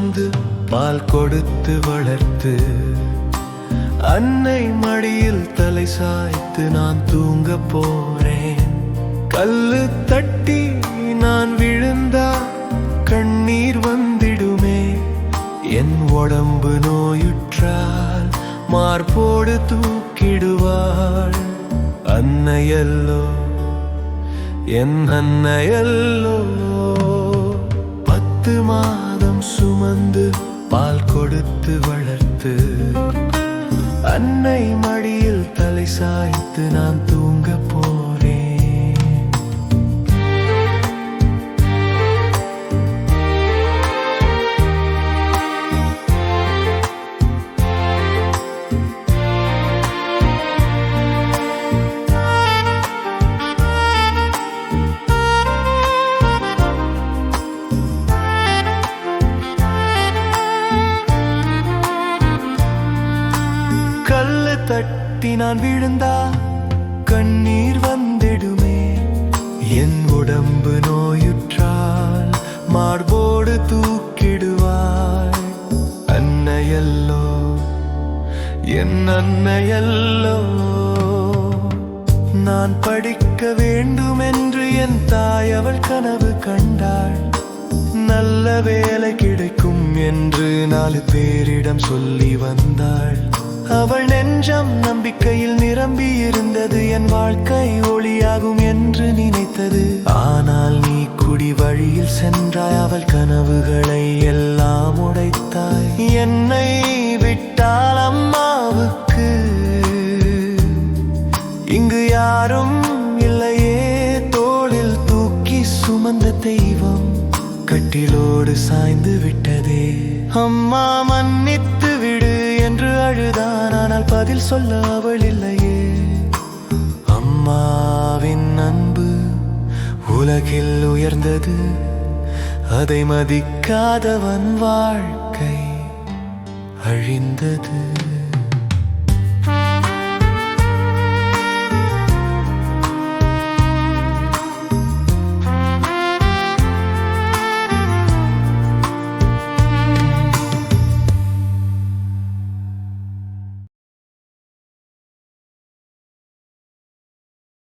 சுமந்து பால் கொடுத்து வளர்த்து அன்னை மடியில் தலை சாய்த்து நான் தூங்க போறேன். கல்லு தட்டி நான் விழுந்தா கண்ணீர் வந்திடுமே. என் உடம்பு நோயுற்றால் மார்போடு தூக்கிடுவாள். அன்னையல்லோ என் அன்னையல்லோ. 10 மாதம் சுமந்து பால் கொடுத்து வளர்த்து அன்னை மடியில் தலை சாய்த்து நான் தூங்க போறேன். கல்லு தட்டி நான் விழுந்தா கண்ணீர் வந்திடுமே. என் உடம்பு நோயுற்றால் மார்போடு தூக்கிடுவாள். அன்னையல்லோ என் அன்னையல்லோ. நான் படிக்க வேண்டும் என்று என் தாய் அவள் கனவு கண்டாள். நல்ல வேலை கிடைக்கும் என்று 4 பேரிடம் சொல்லி வந்தாள். அவள் நெஞ்சம் நம்பிக்கையில் நிரம்பி இருந்தது. என் வாழ்க்கை ஒளியாகும் என்று நினைத்தது. ஆனால் நீ குடி வழியில் சென்றாய். அவள் கனவுகளை எல்லாம் உடைத்தாய். என்னை விட்டால் அம்மாவுக்கு இங்கு யாரும் இல்லையே. தோளில் தூக்கி சுமந்த தெய்வம் கட்டிலோடு சாய்ந்து விட்டதே. அம்மா மன்னித்து விடு என்று அழுதான். ஆனால் பதில் சொல்ல அவள் இல்லையே. அம்மாவின் அன்பு உலகில் உயர்ந்தது. அதை மதிக்காதவன் வாழ்க்கை அழிந்தது.